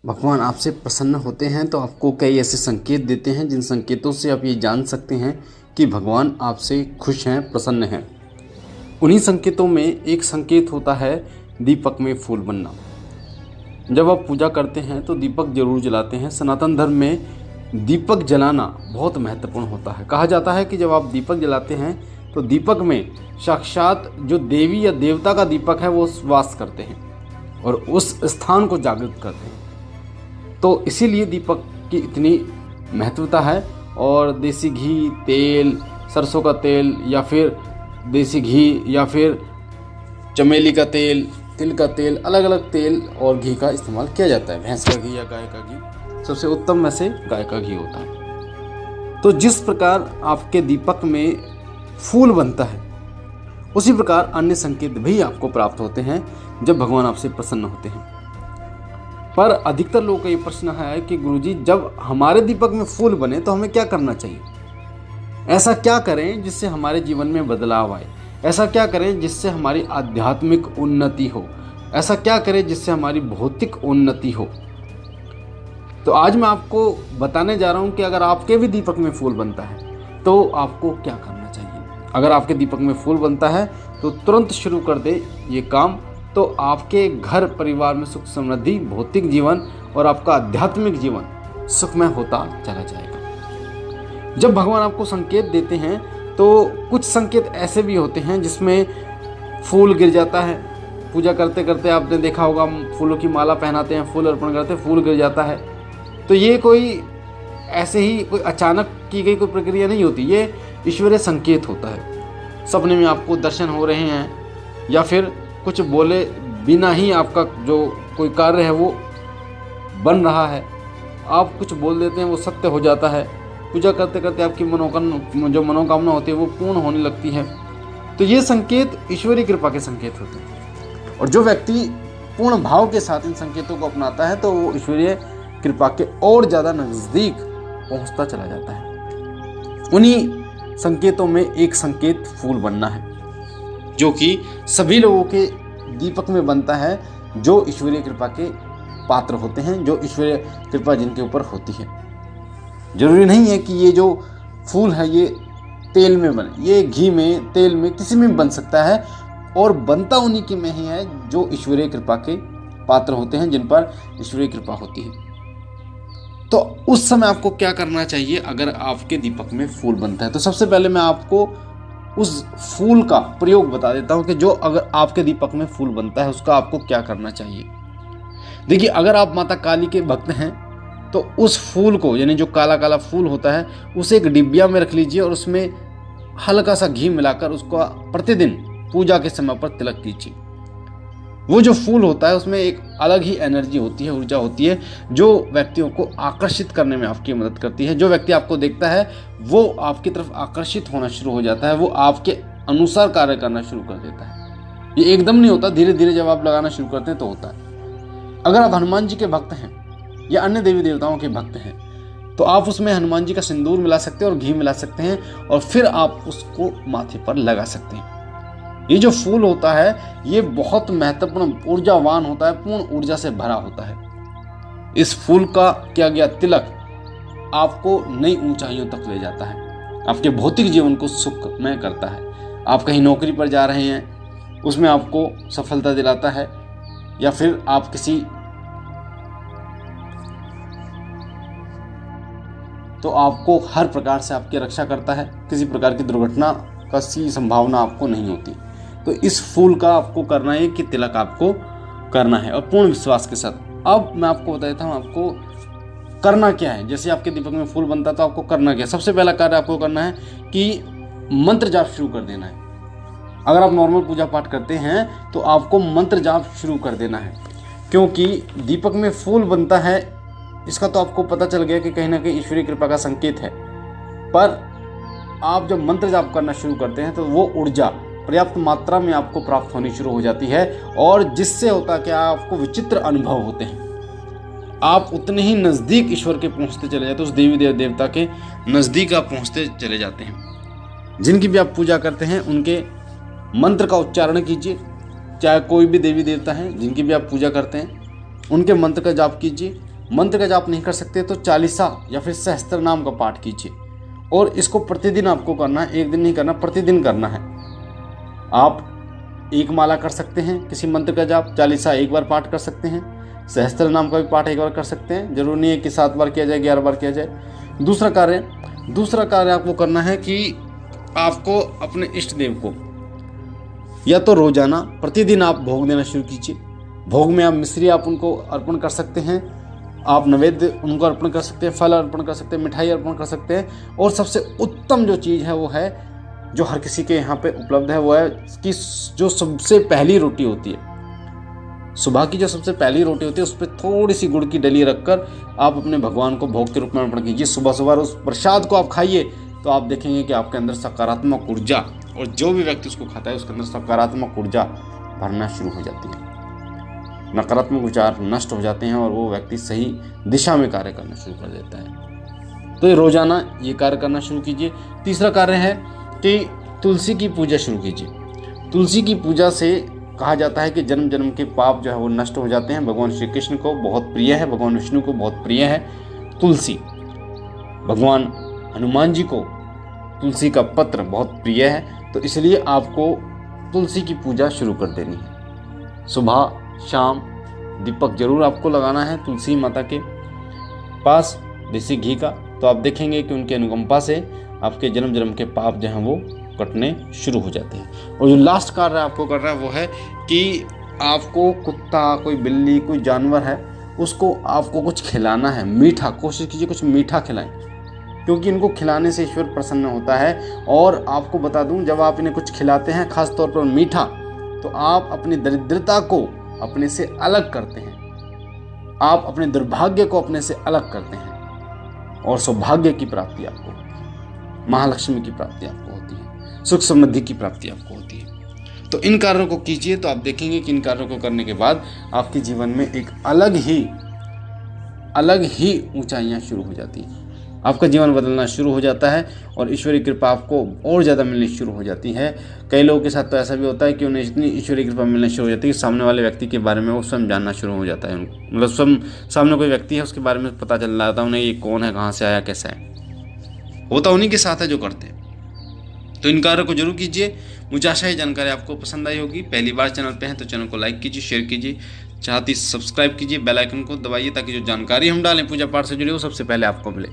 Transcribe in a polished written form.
भगवान आपसे प्रसन्न होते हैं तो आपको कई ऐसे संकेत देते हैं जिन संकेतों से आप ये जान सकते हैं कि भगवान आपसे खुश हैं, प्रसन्न हैं। उन्हीं संकेतों में एक संकेत होता है दीपक में फूल बनना। जब आप पूजा करते हैं तो दीपक जरूर जलाते हैं। सनातन धर्म में दीपक जलाना बहुत महत्वपूर्ण होता है। कहा जाता है कि जब आप दीपक जलाते हैं तो दीपक में साक्षात जो देवी या देवता का दीपक है वो वास करते हैं और उस स्थान को जागृत करते हैं। तो इसीलिए दीपक की इतनी महत्वता है। और देसी घी, तेल, सरसों का तेल या फिर देसी घी या फिर चमेली का तेल, तिल का तेल, अलग अलग तेल और घी का इस्तेमाल किया जाता है। भैंस का घी या गाय का घी, सबसे उत्तम में से गाय का घी होता है। तो जिस प्रकार आपके दीपक में फूल बनता है उसी प्रकार अन्य संकेत भी आपको प्राप्त होते हैं जब भगवान आपसे प्रसन्न होते हैं। पर अधिकतर लोगों का ये प्रश्न है कि गुरुजी, जब हमारे दीपक में फूल बने तो हमें क्या करना चाहिए? ऐसा क्या करें जिससे हमारे जीवन में बदलाव आए? ऐसा क्या करें जिससे हमारी आध्यात्मिक उन्नति हो? ऐसा क्या करें जिससे हमारी भौतिक उन्नति हो? तो आज मैं आपको बताने जा रहा हूं कि अगर आपके भी दीपक में फूल बनता है तो आपको क्या करना चाहिए। अगर आपके दीपक में फूल बनता है तो तुरंत शुरू कर दे ये काम, तो आपके घर परिवार में सुख समृद्धि, भौतिक जीवन और आपका आध्यात्मिक जीवन सुखमय होता चला जाएगा। जब भगवान आपको संकेत देते हैं तो कुछ संकेत ऐसे भी होते हैं जिसमें फूल गिर जाता है। पूजा करते करते आपने देखा होगा, फूलों की माला पहनाते हैं, फूल अर्पण करते हैं, फूल गिर जाता है। तो ये कोई ऐसे ही कोई अचानक की गई कोई प्रक्रिया नहीं होती, ये ईश्वरीय संकेत होता है। सपने में आपको दर्शन हो रहे हैं या फिर कुछ बोले बिना ही आपका जो कोई कार्य है वो बन रहा है, आप कुछ बोल देते हैं वो सत्य हो जाता है। पूजा करते करते आपकी मनोकामना होती है वो पूर्ण होने लगती है। तो ये संकेत ईश्वरीय कृपा के संकेत होते हैं। और जो व्यक्ति पूर्ण भाव के साथ इन संकेतों को अपनाता है तो वो ईश्वरीय कृपा के और ज़्यादा नज़दीक पहुंचता चला जाता है। उन्हीं संकेतों में एक संकेत फूल बनना है, जो कि सभी लोगों के दीपक में बनता है जो ईश्वरीय कृपा के पात्र होते हैं, जो ईश्वरीय कृपा जिनके ऊपर होती है। जरूरी नहीं है कि ये जो फूल है ये तेल में बने, ये घी में, तेल में, किसी में भी बन सकता है। और बनता उन्हीं के में ही है जो ईश्वरीय कृपा के पात्र होते हैं, जिन पर ईश्वरीय कृपा होती है। तो उस समय आपको क्या करना चाहिए अगर आपके दीपक में फूल बनता है? तो सबसे पहले मैं आपको उस फूल का प्रयोग बता देता हूं कि जो अगर आपके दीपक में फूल बनता है उसका आपको क्या करना चाहिए। देखिए, अगर आप माता काली के भक्त हैं तो उस फूल को, यानी जो काला काला फूल होता है, उसे एक डिब्बिया में रख लीजिए और उसमें हल्का सा घी मिलाकर उसको प्रतिदिन पूजा के समय पर तिलक कीजिए। वो जो फूल होता है उसमें एक अलग ही एनर्जी होती है, ऊर्जा होती है, जो व्यक्तियों को आकर्षित करने में आपकी मदद करती है। जो व्यक्ति आपको देखता है वो आपकी तरफ आकर्षित होना शुरू हो जाता है, वो आपके अनुसार कार्य करना शुरू कर देता है। ये एकदम नहीं होता, धीरे धीरे जब आप लगाना शुरू करते हैं तो होता है। अगर आप हनुमान जी के भक्त हैं या अन्य देवी देवताओं के भक्त हैं तो आप उसमें हनुमान जी का सिंदूर मिला सकते हैं और घी मिला सकते हैं और फिर आप उसको माथे पर लगा सकते हैं। ये जो फूल होता है ये बहुत महत्वपूर्ण ऊर्जावान होता है, पूर्ण ऊर्जा से भरा होता है। इस फूल का किया गया तिलक आपको नई ऊंचाइयों तक ले जाता है, आपके भौतिक जीवन को सुखमय करता है। आप कहीं नौकरी पर जा रहे हैं, उसमें आपको सफलता दिलाता है, या फिर आप किसी तो आपको हर प्रकार से आपकी रक्षा करता है, किसी प्रकार की दुर्घटना का सी संभावना आपको नहीं होती। तो इस फूल का आपको करना है कि तिलक आपको करना है और पूर्ण विश्वास के साथ। अब मैं आपको बता देता हूँ आपको करना क्या है। जैसे आपके दीपक में फूल बनता है तो आपको करना क्या है। सबसे पहला कार्य आपको करना है कि मंत्र जाप शुरू कर देना है। अगर आप नॉर्मल पूजा पाठ करते हैं तो आपको मंत्र जाप शुरू कर देना है, क्योंकि दीपक में फूल बनता है इसका तो आपको पता चल गया कि कहीं ना कहीं ईश्वरीय कृपा का संकेत है। पर आप जब मंत्र जाप करना शुरू करते हैं तो वो ऊर्जा पर्याप्त मात्रा में आपको प्राप्त होनी शुरू हो जाती है, और जिससे होता क्या, आपको विचित्र अनुभव होते हैं। आप उतने ही नज़दीक ईश्वर के पहुंचते चले जाते हैं, उस देवी देवता के नज़दीक आप पहुंचते चले जाते हैं। जिनकी भी आप पूजा करते हैं उनके मंत्र का उच्चारण कीजिए, चाहे कोई भी देवी देवता हैं जिनकी भी आप पूजा करते हैं उनके मंत्र का जाप कीजिए, मंत्र का जाप नहीं कर सकते तो चालीसा या फिर सहस्त्र नाम का पाठ कीजिए, और इसको प्रतिदिन आपको करना है, एक दिन नहीं करना, प्रतिदिन करना है। आप एक माला कर सकते हैं किसी मंत्र का जाप, चालीसा एक बार पाठ कर सकते हैं, सहस्त्र नाम का भी पाठ एक बार कर सकते हैं। जरूरी नहीं है कि 7 बार किया जाए, 11 बार किया जाए। दूसरा कार्य आपको करना है कि आपको अपने इष्ट देव को या तो रोजाना प्रतिदिन आप भोग देना शुरू कीजिए। भोग में आप मिश्री आप उनको अर्पण कर सकते हैं, आप नैवेद्य उनको अर्पण कर सकते हैं, फल अर्पण कर सकते हैं, मिठाई अर्पण कर सकते हैं। और सबसे उत्तम जो चीज़ है वो है, जो हर किसी के यहाँ पे उपलब्ध है, वो है कि जो सबसे पहली रोटी होती है, सुबह की जो सबसे पहली रोटी होती है, उस पर थोड़ी सी गुड़ की डली रखकर आप अपने भगवान को भोग के रूप में अर्पण कीजिए। सुबह सुबह उस प्रसाद को आप खाइए तो आप देखेंगे कि आपके अंदर सकारात्मक ऊर्जा, और जो भी व्यक्ति उसको खाता है उसके अंदर सकारात्मक ऊर्जा भरना शुरू हो जाती है, नकारात्मक विचार नष्ट हो जाते हैं और वो व्यक्ति सही दिशा में कार्य करना शुरू कर देता है। तो ये रोजाना ये कार्य करना शुरू कीजिए। तीसरा कार्य है कि तुलसी की पूजा शुरू कीजिए। तुलसी की पूजा से कहा जाता है कि जन्म जन्म के पाप जो है वो नष्ट हो जाते हैं। भगवान श्री कृष्ण को बहुत प्रिय है, भगवान विष्णु को बहुत प्रिय है तुलसी। भगवान हनुमान जी को तुलसी का पत्र बहुत प्रिय है, तो इसलिए आपको तुलसी की पूजा शुरू कर देनी है। सुबह शाम दीपक जरूर आपको लगाना है तुलसी माता के पास देसी घी का, तो आप देखेंगे कि उनके अनुकंपा से आपके जन्म जन्म के पाप जो हैं वो कटने शुरू हो जाते हैं। और जो लास्ट कार्य आपको करना है वो है कि आपको कुत्ता, कोई बिल्ली, कोई जानवर है, उसको आपको कुछ खिलाना है, मीठा। कोशिश कीजिए कुछ मीठा खिलाएं, क्योंकि इनको खिलाने से ईश्वर प्रसन्न होता है। और आपको बता दूं, जब आप इन्हें कुछ खिलाते हैं, खास तौर पर मीठा, तो आप अपनी दरिद्रता को अपने से अलग करते हैं, आप अपने दुर्भाग्य को अपने से अलग करते हैं, और सौभाग्य की प्राप्ति आपको होती है, महालक्ष्मी की प्राप्ति आपको होती है, सुख समृद्धि की प्राप्ति आपको होती है। तो इन कार्यों को कीजिए, तो आप देखेंगे कि इन कार्यों को करने के बाद आपके जीवन में एक अलग ही ऊंचाइयां शुरू हो जाती हैं, आपका जीवन बदलना शुरू हो जाता है और ईश्वरीय कृपा आपको और ज़्यादा मिलनी शुरू हो जाती है। कई लोगों के साथ तो ऐसा भी होता है कि उन्हें इतनी ईश्वरीय कृपा मिलनी शुरू हो जाती है कि सामने वाले व्यक्ति के बारे में वो स्वयं जानना शुरू हो जाता है। मतलब स्वयं सामने कोई व्यक्ति है, उसके बारे में पता चल रहा था उन्हें, ये कौन है, कहाँ से आया, कैसा है। होता उन्हीं के साथ है जो करते हैं। तो इन कार्यों को जरूर कीजिए। मुझे आशा है जानकारी आपको पसंद आई होगी। पहली बार चैनल पे हैं तो चैनल को लाइक कीजिए, शेयर कीजिए, चाहती सब्सक्राइब कीजिए, बेल आइकन को दबाइए, ताकि जो जानकारी हम डालें पूजा पाठ से जुड़ी हो सबसे पहले आपको मिले।